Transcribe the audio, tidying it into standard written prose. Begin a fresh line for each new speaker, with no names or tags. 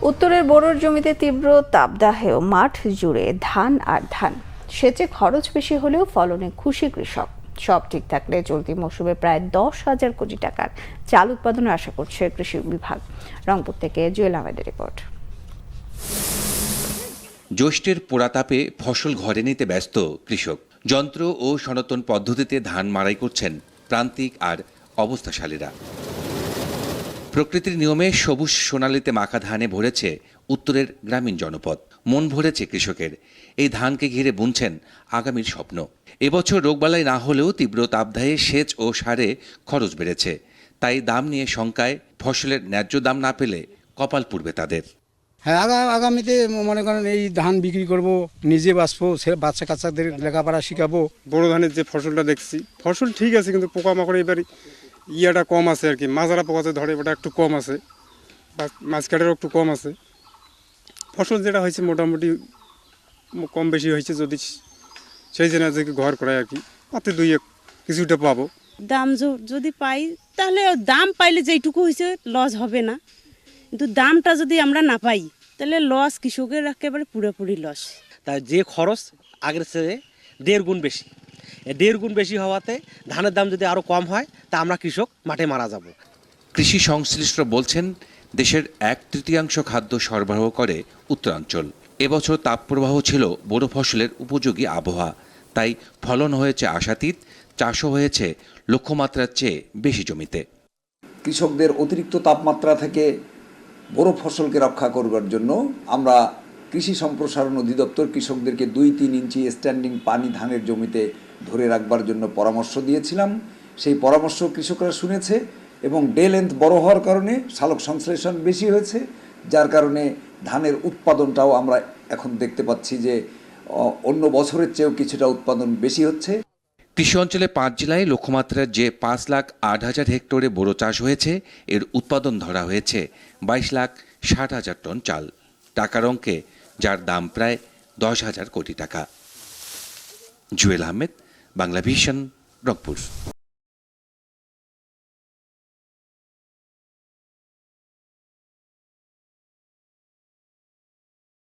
উত্তরের বোরোর জমিতে তীব্র তাপদাহেও মাঠ জুড়ে ধান আর ধান। সেচে খরচ বেশি হলেও ফলনে খুশি কৃষক। সব ঠিক থাকলে চলতি মৌসুমে প্রায় 10,000 কোটি টাকার চাল উৎপাদনের আশা করছে কৃষি বিভাগ। রংপুর থেকে জুয়েল আহমেদের রিপোর্ট।
জ্যৈষ্ঠের পোড়াতাপে ফসল ঘরে নিতে ব্যস্ত কৃষক। যন্ত্র ও সনাতন পদ্ধতিতে ধান মাড়াই করছেন প্রান্তিক আর অবস্থাশালীরা। প্রকৃতির নিয়মে সবুজ সোনালিতে মাখা ধানে ভরেছে উত্তরের গ্রামীণ জনপদ। মন ভরেছে কৃষকের। এই ধানকে ঘিরে বুনছেন আগামীর স্বপ্ন। এবছর রোগবালাই না হলেও তীব্র তাপদাহে সেচ ও সারে খরচ বেড়েছে। তাই দাম নিয়ে শঙ্কায়, ফসলের ন্যায্য দাম না পেলে কপাল পুড়বে তাদের।
হ্যাঁ, আগামীতে মনে করেন এই ধান বিক্রি করব, নিজে বাঁচবো, বাচ্চা কাচ্চাদের লেখাপড়া শিখাবো।
বড় ধানের যে ফসলটা দেখছি, ফসল ঠিক আছে, কিন্তু পোকামাকড় এবার ইয়াটা কম আছে আর কি। মাজারা পোকাতে ধরে ওটা একটু কম আছে, মাছ কাটারও একটু কম আছে। ফসল যেটা হয়েছে মোটামুটি কম বেশি হয়েছে, যদি সেই জন্য ঘর করায় আর কি, তাতে দুই এক কিছুটা পাবো।
দাম যদি পাই তাহলে দাম পাইলে যেটুকু হয়েছে লস হবে না, কিন্তু দামটা যদি আমরা না পাই তাহলে লস কৃষকের একেবারে পুরোপুরি লস।
তাই যে খরচ আগের চেয়ে 1.5 গুণ বেশি, 1.5 গুণ বেশি হওয়াতে ধানের দাম যদি আরও কম হয় তা আমরা কৃষক মাঠে মারা যাব।
কৃষি সংশ্লিষ্টরা বলছেন, দেশের 1/3 খাদ্য সরবরাহ করে উত্তরাঞ্চল। এবছর তাপপ্রবাহ ছিল বড় ফসলের উপযোগী আবহাওয়া, তাই ফলন হয়েছে আশাতীত। চাষও হয়েছে লক্ষ্যমাত্রার চেয়ে বেশি জমিতে।
কৃষকদের অতিরিক্ত তাপমাত্রা থেকে বড় ফসলকে রক্ষা করবার জন্য আমরা কৃষি সম্প্রসারণ অধিদপ্তর কৃষকদেরকে 2-3 ইঞ্চি স্ট্যান্ডিং পানি ধানের জমিতে ধরে রাখবার জন্য পরামর্শ দিয়েছিলাম। সেই পরামর্শ কৃষকরা শুনেছে এবং ডে লেন্থ বড় হওয়ার কারণে সালোক সংশ্লেষণ বেশি হয়েছে, যার কারণে ধানের উৎপাদনটাও আমরা এখন দেখতে পাচ্ছি যে অন্য বছরের চেয়েও কিছুটা উৎপাদন বেশি হচ্ছে।
কৃষি অঞ্চলে 5 জেলায় লক্ষ্যমাত্রার যে 5,08,000 হেক্টরে বোরো চাষ হয়েছে, এর উৎপাদন ধরা হয়েছে 22,60,000 টন চাল। টাকার অঙ্কে যার দাম প্রায় 10,000 কোটি টাকা। জুয়েল আহমেদ, বাংলা ভিশন, রংপুর।